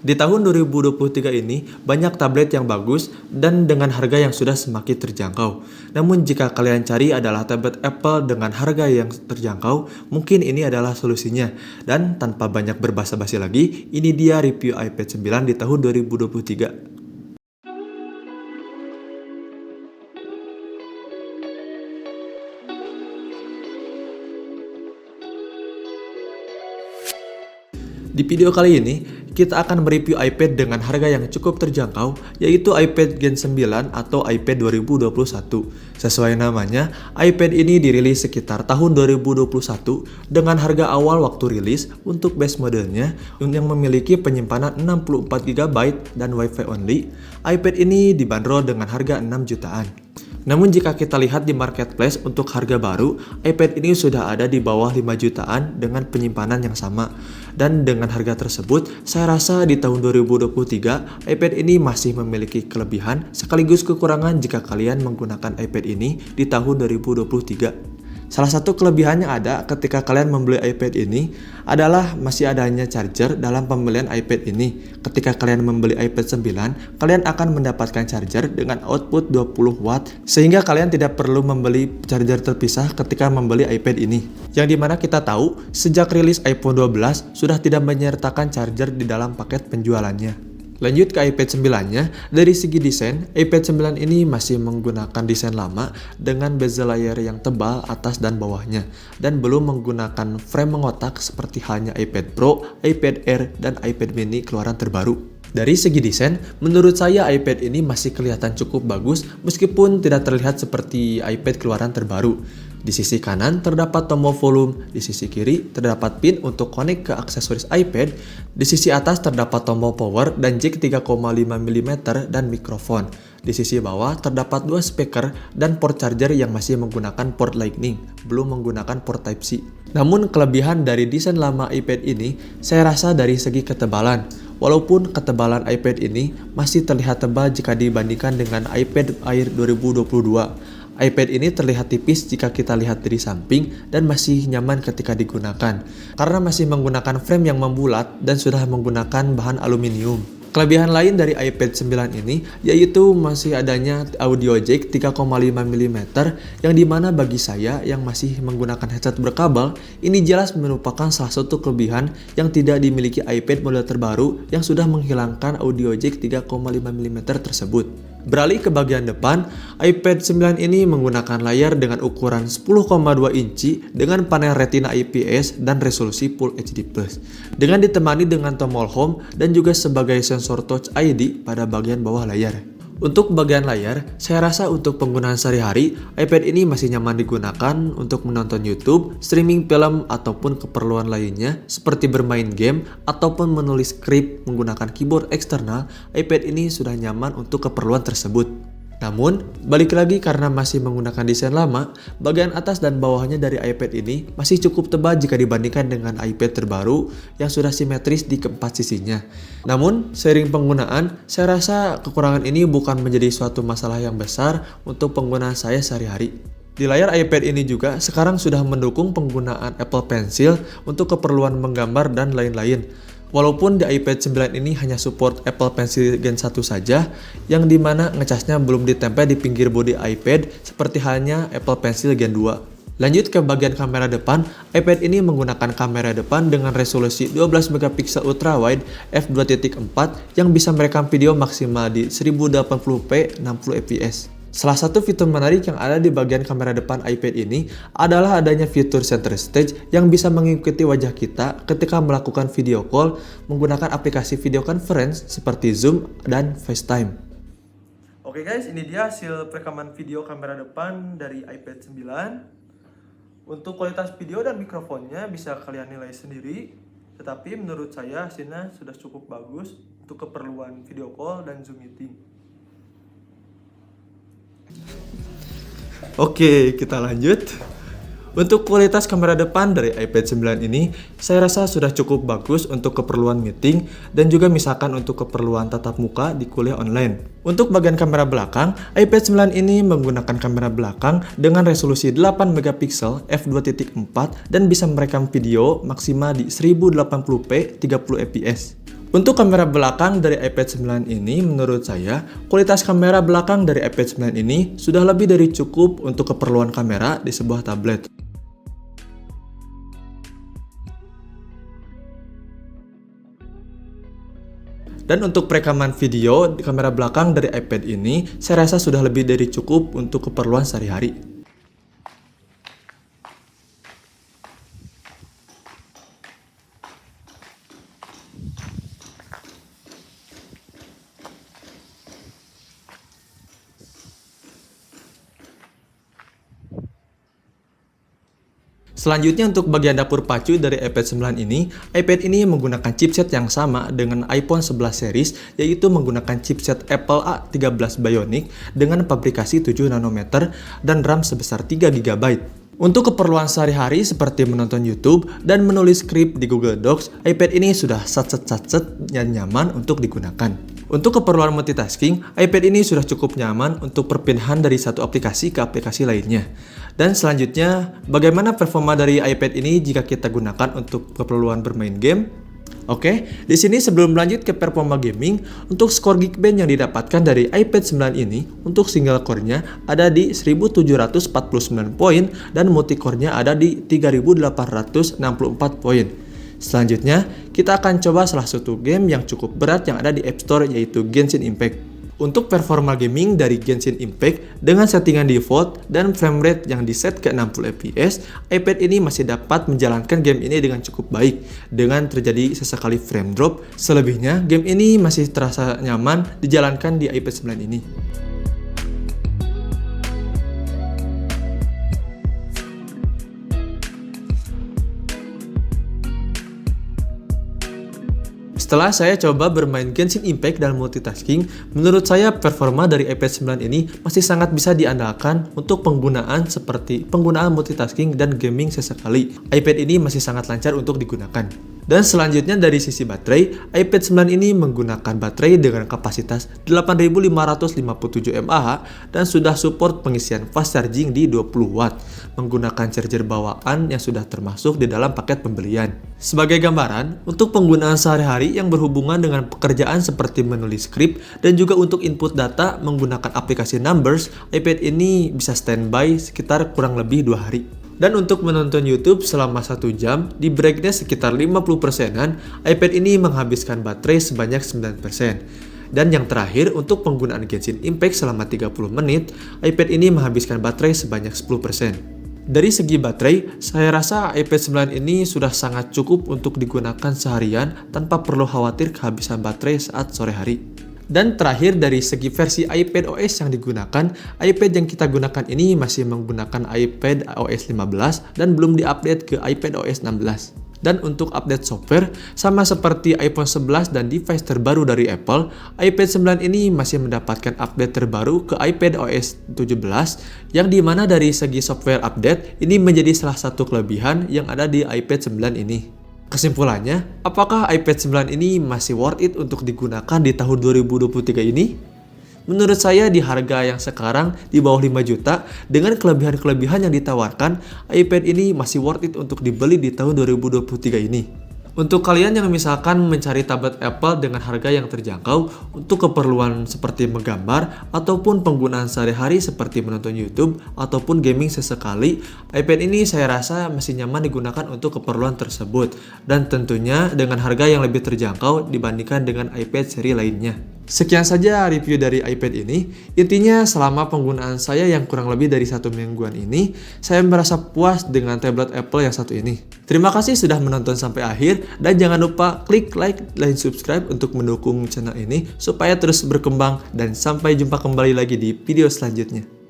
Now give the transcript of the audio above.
Di tahun 2023 ini, banyak tablet yang bagus dan dengan harga yang sudah semakin terjangkau. Namun jika kalian cari adalah tablet Apple dengan harga yang terjangkau, mungkin ini adalah solusinya. Dan tanpa banyak berbasa-basi lagi, ini dia review iPad 9 di tahun 2023. Di video kali ini, kita akan mereview iPad dengan harga yang cukup terjangkau, yaitu iPad Gen 9 atau iPad 2021. Sesuai namanya, iPad ini dirilis sekitar tahun 2021 dengan harga awal waktu rilis untuk base modelnya yang memiliki penyimpanan 64GB dan Wi-Fi only. iPad ini dibanderol dengan harga 6 jutaan. Namun jika kita lihat di marketplace untuk harga baru, iPad ini sudah ada di bawah 5 jutaan dengan penyimpanan yang sama. Dan dengan harga tersebut, saya rasa di tahun 2023, iPad ini masih memiliki kelebihan sekaligus kekurangan jika kalian menggunakan iPad ini di tahun 2023. Salah satu kelebihan yang ada ketika kalian membeli iPad ini adalah masih adanya charger dalam pembelian iPad ini. Ketika kalian membeli iPad 9, kalian akan mendapatkan charger dengan output 20 watt sehingga kalian tidak perlu membeli charger terpisah ketika membeli iPad ini. Yang dimana kita tahu, sejak rilis iPhone 12 sudah tidak menyertakan charger di dalam paket penjualannya. Lanjut ke iPad 9-nya, dari segi desain, iPad 9 ini masih menggunakan desain lama dengan bezel layar yang tebal atas dan bawahnya, dan belum menggunakan frame mengotak seperti halnya iPad Pro, iPad Air, dan iPad mini keluaran terbaru. Dari segi desain, menurut saya iPad ini masih kelihatan cukup bagus meskipun tidak terlihat seperti iPad keluaran terbaru. Di sisi kanan terdapat tombol volume, di sisi kiri terdapat pin untuk connect ke aksesoris iPad, di sisi atas terdapat tombol power dan jack 3,5 mm dan mikrofon. Di sisi bawah terdapat dua speaker dan port charger yang masih menggunakan port Lightning, belum menggunakan port Type-C. Namun kelebihan dari desain lama iPad ini, saya rasa dari segi ketebalan. Walaupun ketebalan iPad ini masih terlihat tebal jika dibandingkan dengan iPad Air 2022. iPad ini terlihat tipis jika kita lihat dari samping dan masih nyaman ketika digunakan karena masih menggunakan frame yang membulat dan sudah menggunakan bahan aluminium. Kelebihan lain dari iPad 9 ini yaitu masih adanya audio jack 3,5 mm yang dimana bagi saya yang masih menggunakan headset berkabel, ini jelas merupakan salah satu kelebihan yang tidak dimiliki iPad model terbaru yang sudah menghilangkan audio jack 3,5 mm tersebut. Beralih ke bagian depan, iPad 9 ini menggunakan layar dengan ukuran 10,2 inci dengan panel Retina IPS dan resolusi Full HD+, dengan ditemani dengan tombol home dan juga sebagai sensor Touch ID pada bagian bawah layar. Untuk bagian layar, saya rasa untuk penggunaan sehari-hari, iPad ini masih nyaman digunakan untuk menonton YouTube, streaming film, ataupun keperluan lainnya seperti bermain game ataupun menulis skrip menggunakan keyboard eksternal. iPad ini sudah nyaman untuk keperluan tersebut. Namun, balik lagi karena masih menggunakan desain lama, bagian atas dan bawahnya dari iPad ini masih cukup tebal jika dibandingkan dengan iPad terbaru yang sudah simetris di keempat sisinya. Namun, seiring penggunaan, saya rasa kekurangan ini bukan menjadi suatu masalah yang besar untuk penggunaan saya sehari-hari. Di layar iPad ini juga sekarang sudah mendukung penggunaan Apple Pencil untuk keperluan menggambar dan lain-lain. Walaupun di iPad 9 ini hanya support Apple Pencil Gen 1 saja, yang dimana ngecasnya belum ditempel di pinggir bodi iPad seperti halnya Apple Pencil Gen 2. Lanjut ke bagian kamera depan, iPad ini menggunakan kamera depan dengan resolusi 12 MP ultrawide f2.4 yang bisa merekam video maksimal di 1080p 60 fps. Salah satu fitur menarik yang ada di bagian kamera depan iPad ini adalah adanya fitur center stage yang bisa mengikuti wajah kita ketika melakukan video call menggunakan aplikasi video conference seperti Zoom dan FaceTime. Oke guys, ini dia hasil perekaman video kamera depan dari iPad 9. Untuk kualitas video dan mikrofonnya bisa kalian nilai sendiri, tetapi menurut saya hasilnya sudah cukup bagus untuk keperluan video call dan Zoom meeting. Oke, kita lanjut. Untuk kualitas kamera depan dari iPad 9 ini, saya rasa sudah cukup bagus untuk keperluan meeting dan juga misalkan untuk keperluan tatap muka di kuliah online. Untuk bagian kamera belakang, iPad 9 ini menggunakan kamera belakang dengan resolusi 8 MP f2.4 dan bisa merekam video maksimal di 1080p 30 fps. Untuk kamera belakang dari iPad 9 ini, menurut saya, kualitas kamera belakang dari iPad 9 ini sudah lebih dari cukup untuk keperluan kamera di sebuah tablet. Dan untuk perekaman video, kamera belakang dari iPad ini, saya rasa sudah lebih dari cukup untuk keperluan sehari-hari. Selanjutnya untuk bagian dapur pacu dari iPad 9 ini, iPad ini menggunakan chipset yang sama dengan iPhone 11 series, yaitu menggunakan chipset Apple A13 Bionic dengan pabrikasi 7 nanometer dan RAM sebesar 3 GB. Untuk keperluan sehari-hari seperti menonton YouTube dan menulis skrip di Google Docs, iPad ini sudah satset-satset dan nyaman untuk digunakan. Untuk keperluan multitasking, iPad ini sudah cukup nyaman untuk perpindahan dari satu aplikasi ke aplikasi lainnya. Dan selanjutnya, bagaimana performa dari iPad ini jika kita gunakan untuk keperluan bermain game? Oke, di sini sebelum lanjut ke performa gaming, untuk skor Geekbench yang didapatkan dari iPad 9 ini, untuk single core-nya ada di 1749 poin dan multi-core-nya ada di 3864 poin. Selanjutnya, kita akan coba salah satu game yang cukup berat yang ada di App Store, yaitu Genshin Impact. Untuk performa gaming dari Genshin Impact dengan settingan default dan framerate yang diset ke 60 fps, iPad ini masih dapat menjalankan game ini dengan cukup baik dengan terjadi sesekali frame drop. Selebihnya, game ini masih terasa nyaman dijalankan di iPad 9 ini. Setelah saya coba bermain Genshin Impact dan multitasking, menurut saya performa dari iPad 9 ini masih sangat bisa diandalkan untuk penggunaan seperti penggunaan multitasking dan gaming sesekali. iPad ini masih sangat lancar untuk digunakan. Dan selanjutnya dari sisi baterai, iPad 9 ini menggunakan baterai dengan kapasitas 8557 mAh dan sudah support pengisian fast charging di 20 watt, menggunakan charger bawaan yang sudah termasuk di dalam paket pembelian. Sebagai gambaran, untuk penggunaan sehari-hari yang berhubungan dengan pekerjaan seperti menulis skrip dan juga untuk input data menggunakan aplikasi Numbers, iPad ini bisa standby sekitar kurang lebih 2 hari. Dan untuk menonton YouTube selama 1 jam, di brightness sekitar 50%-an, iPad ini menghabiskan baterai sebanyak 9%. Dan yang terakhir, untuk penggunaan Genshin Impact selama 30 menit, iPad ini menghabiskan baterai sebanyak 10%. Dari segi baterai, saya rasa iPad 9 ini sudah sangat cukup untuk digunakan seharian tanpa perlu khawatir kehabisan baterai saat sore hari. Dan terakhir dari segi versi iPad OS yang digunakan, iPad yang kita gunakan ini masih menggunakan iPad OS 15 dan belum diupdate ke iPad OS 16. Dan untuk update software, sama seperti iPhone 11 dan device terbaru dari Apple, iPad 9 ini masih mendapatkan update terbaru ke iPad OS 17, yang dimana dari segi software update, ini menjadi salah satu kelebihan yang ada di iPad 9 ini. Kesimpulannya, apakah iPad 9 ini masih worth it untuk digunakan di tahun 2023 ini? Menurut saya di harga yang sekarang di bawah 5 juta dengan kelebihan-kelebihan yang ditawarkan, iPad ini masih worth it untuk dibeli di tahun 2023 ini. Untuk kalian yang misalkan mencari tablet Apple dengan harga yang terjangkau untuk keperluan seperti menggambar ataupun penggunaan sehari-hari seperti menonton YouTube ataupun gaming sesekali, iPad ini saya rasa masih nyaman digunakan untuk keperluan tersebut dan tentunya dengan harga yang lebih terjangkau dibandingkan dengan iPad seri lainnya. Sekian saja review dari iPad ini. Intinya selama penggunaan saya yang kurang lebih dari 1 mingguan ini, saya merasa puas dengan tablet Apple yang satu ini. Terima kasih sudah menonton sampai akhir dan jangan lupa klik like dan subscribe untuk mendukung channel ini supaya terus berkembang dan sampai jumpa kembali lagi di video selanjutnya.